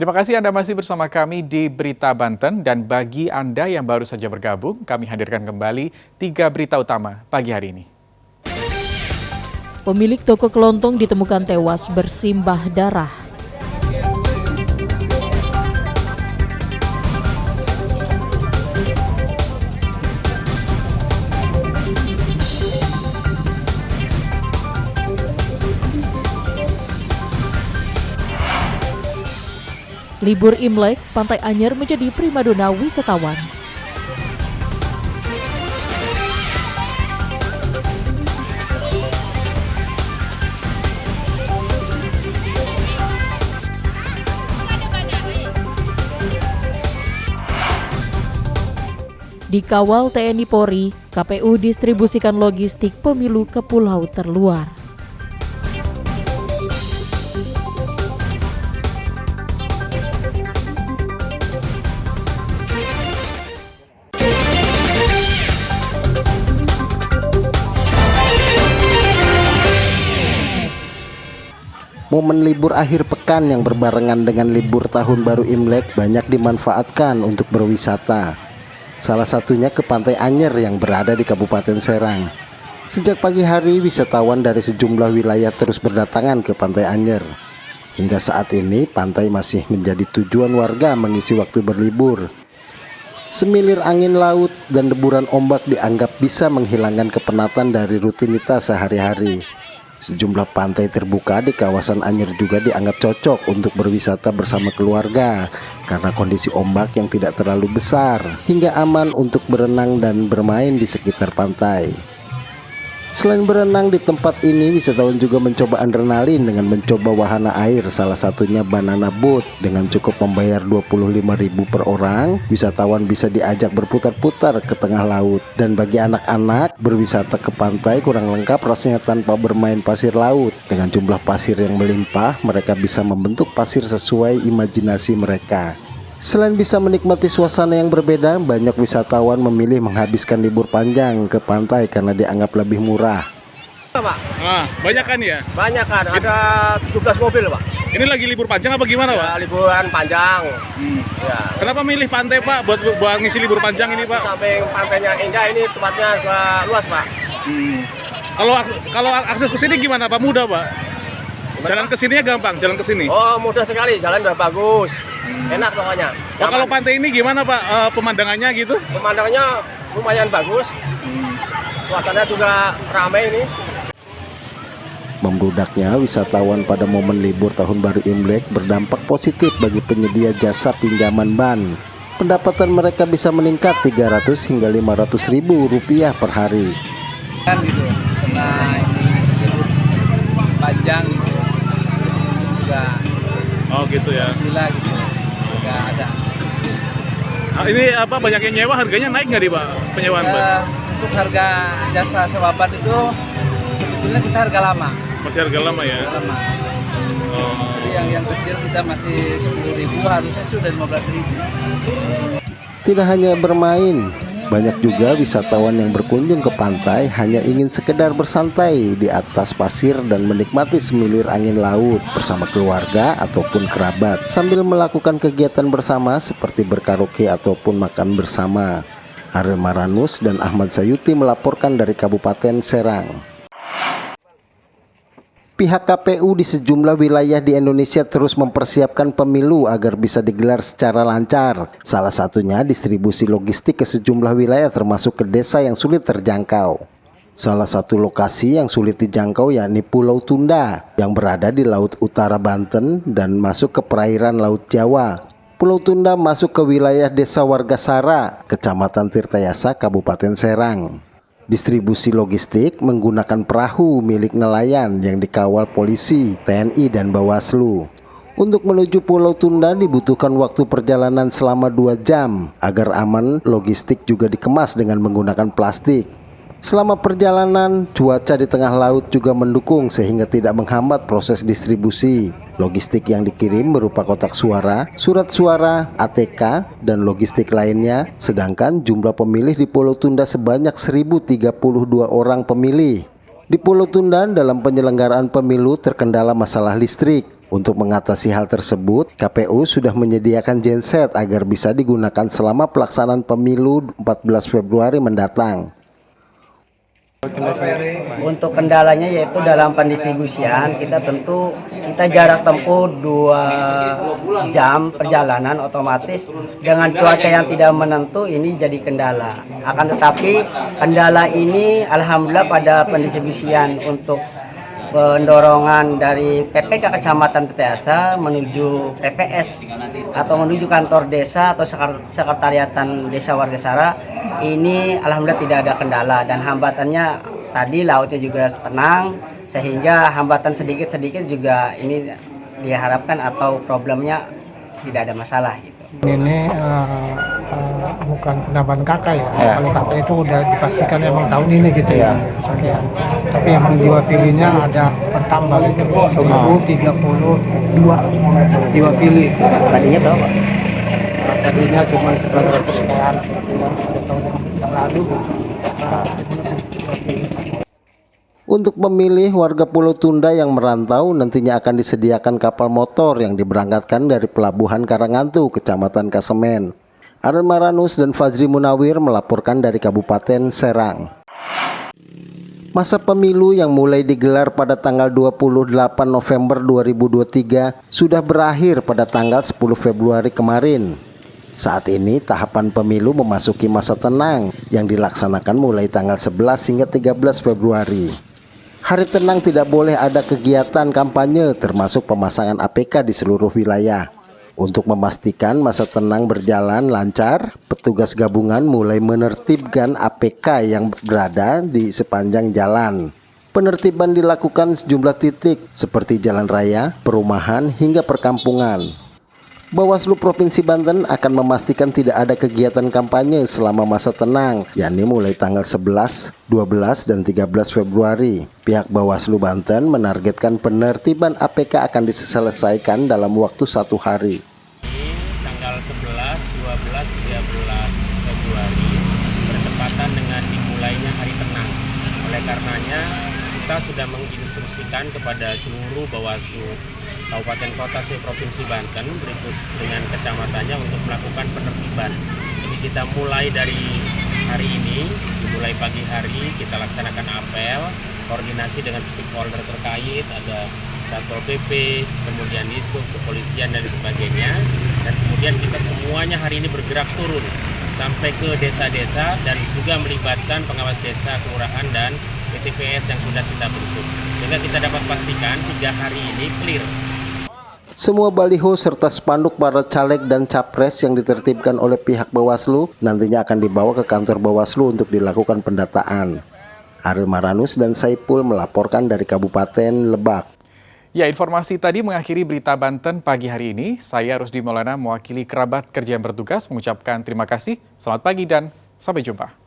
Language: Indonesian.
Terima kasih Anda masih bersama kami di Berita Banten, dan bagi Anda yang baru saja bergabung, kami hadirkan kembali 3 berita utama pagi hari ini. Pemilik toko kelontong ditemukan tewas bersimbah darah. Libur Imlek, Pantai Anyer menjadi primadona wisatawan. Dikawal TNI Polri, KPU distribusikan logistik pemilu ke pulau terluar. Momen libur akhir pekan yang berbarengan dengan libur tahun baru Imlek banyak dimanfaatkan untuk berwisata. Salah satunya ke Pantai Anyer yang berada di Kabupaten Serang. Sejak pagi hari, wisatawan dari sejumlah wilayah terus berdatangan ke Pantai Anyer. Hingga saat ini, pantai masih menjadi tujuan warga mengisi waktu berlibur. Semilir angin laut dan deburan ombak dianggap bisa menghilangkan kepenatan dari rutinitas sehari-hari. Sejumlah pantai terbuka di kawasan Anyer juga dianggap cocok untuk berwisata bersama keluarga karena kondisi ombak yang tidak terlalu besar hingga aman untuk berenang dan bermain di sekitar pantai. Selain berenang di tempat ini, wisatawan juga mencoba adrenalin dengan mencoba wahana air, salah satunya banana boat. Dengan cukup membayar 25.000 per orang, wisatawan bisa diajak berputar-putar ke tengah laut. Dan bagi anak-anak, berwisata ke pantai kurang lengkap rasanya tanpa bermain pasir laut. Dengan jumlah pasir yang melimpah, mereka bisa membentuk pasir sesuai imajinasi mereka. Selain bisa menikmati suasana yang berbeda, banyak wisatawan memilih menghabiskan libur panjang ke pantai karena dianggap lebih murah. Pak. Banyak kan ya? Banyak kan, ada 17 mobil Pak. Ini lagi libur panjang apa gimana Pak? Ya, liburan panjang. Ya. Kenapa milih pantai Pak buat ngisi libur panjang ini Pak? Samping pantainya indah, ini tempatnya juga luas Pak. Kalau akses ke sini gimana Pak? Mudah Pak? Jalan ke sininya gampang, jalan ke sini? Oh, mudah sekali, jalan udah bagus. Enak pokoknya. Kalau pantai ini gimana Pak, pemandangannya gitu? Pemandangannya lumayan bagus. Suasana juga ramai ini. Membludaknya wisatawan pada momen libur tahun baru Imlek berdampak positif bagi penyedia jasa pinjaman ban. Pendapatan mereka bisa meningkat 300 hingga 500 ribu rupiah per hari. Kan gitu, karena ini libur panjang gitu. Juga Oh gitu ya. gila gitu. Juga ada. Ini apa, banyak yang nyewa, harganya naik nggak di Pak penyewaan ban? Untuk harga jasa sewa ban itu sebetulnya kita harga lama. Masih harga lama ya? Harga lama. Oh. Jadi yang kecil kita masih 10.000, harusnya sudah 15.000. Tidak hanya bermain, banyak juga wisatawan yang berkunjung ke pantai hanya ingin sekedar bersantai di atas pasir dan menikmati semilir angin laut bersama keluarga ataupun kerabat sambil melakukan kegiatan bersama seperti berkaraoke ataupun makan bersama. Ariel Maranus dan Ahmad Sayuti melaporkan dari Kabupaten Serang. Pihak KPU di sejumlah wilayah di Indonesia terus mempersiapkan pemilu agar bisa digelar secara lancar. Salah satunya distribusi logistik ke sejumlah wilayah termasuk ke desa yang sulit terjangkau. Salah satu lokasi yang sulit dijangkau yakni Pulau Tunda yang berada di Laut Utara Banten dan masuk ke perairan Laut Jawa. Pulau Tunda masuk ke wilayah Desa Wargasara, Kecamatan Tirtayasa, Kabupaten Serang. Distribusi logistik menggunakan perahu milik nelayan yang dikawal polisi, TNI, dan Bawaslu. Untuk menuju Pulau Tunda dibutuhkan waktu perjalanan selama 2 jam. Agar aman, logistik juga dikemas dengan menggunakan plastik. Selama perjalanan, cuaca di tengah laut juga mendukung sehingga tidak menghambat proses distribusi. Logistik yang dikirim berupa kotak suara, surat suara, ATK, dan logistik lainnya. Sedangkan jumlah pemilih di Pulau Tunda sebanyak 1.032 orang pemilih. Di Pulau Tunda dalam penyelenggaraan pemilu terkendala masalah listrik. Untuk mengatasi hal tersebut, KPU sudah menyediakan genset agar bisa digunakan selama pelaksanaan pemilu 14 Februari mendatang. Untuk kendalanya yaitu dalam pendistribusian kita jarak tempuh 2 jam perjalanan, otomatis dengan cuaca yang tidak menentu ini jadi kendala. Akan tetapi kendala ini alhamdulillah pada pendistribusian untuk pendorongan dari PPK Kecamatan Teteasa menuju PPS atau menuju kantor desa atau sekretariatan desa Wargasara ini alhamdulillah tidak ada kendala, dan hambatannya tadi lautnya juga tenang sehingga hambatan sedikit-sedikit juga ini diharapkan atau problemnya tidak ada masalah gitu. Ini bukan penambahan kakak ya. Kalau kakak itu udah dipastikan emang tahun ini gitu ya. Tapi yang jiwa pilihnya ada bertambah gitu. 1032 jiwa pilih. Tadinya berapa? Tadinya cuma 900 sekian. Tahun yang lalu. Untuk pemilih warga Pulau Tunda yang merantau, nantinya akan disediakan kapal motor yang diberangkatkan dari Pelabuhan Karangantu, Kecamatan Kasemen. Arel Maranus dan Fazri Munawir melaporkan dari Kabupaten Serang. Masa pemilu yang mulai digelar pada tanggal 28 November 2023 sudah berakhir pada tanggal 10 Februari kemarin. Saat ini tahapan pemilu memasuki masa tenang yang dilaksanakan mulai tanggal 11 hingga 13 Februari. Hari tenang tidak boleh ada kegiatan kampanye termasuk pemasangan APK di seluruh wilayah. Untuk memastikan masa tenang berjalan lancar, petugas gabungan mulai menertibkan APK yang berada di sepanjang jalan. Penertiban dilakukan sejumlah titik seperti jalan raya, perumahan, hingga perkampungan. Bawaslu Provinsi Banten akan memastikan tidak ada kegiatan kampanye selama masa tenang, yakni mulai tanggal 11, 12, dan 13 Februari. Pihak Bawaslu Banten menargetkan penertiban APK akan diselesaikan dalam waktu 1 hari. Tanggal 11, 12, 13 Februari bertepatan dengan dimulainya hari tenang. Oleh karenanya kita sudah menginstruksikan kepada seluruh Bawaslu Kabupaten Kota se-Provinsi Banten berikut dengan kecamatannya untuk melakukan penertiban. Jadi kita mulai dari hari ini, dimulai pagi hari kita laksanakan apel, koordinasi dengan stakeholder terkait, ada Satpol PP, kemudian Dishub, kepolisian dan sebagainya. Dan kemudian kita semuanya hari ini bergerak turun sampai ke desa-desa dan juga melibatkan pengawas desa, kelurahan dan PTPS yang sudah kita bentuk. Sehingga kita dapat pastikan 3 hari ini clear. Semua baliho serta spanduk para caleg dan capres yang ditertibkan oleh pihak Bawaslu nantinya akan dibawa ke kantor Bawaslu untuk dilakukan pendataan. Arel Maranus dan Saipul melaporkan dari Kabupaten Lebak. Ya, informasi tadi mengakhiri berita Banten pagi hari ini. Saya Rusdi Maulana mewakili kerabat kerja yang bertugas mengucapkan terima kasih. Selamat pagi dan sampai jumpa.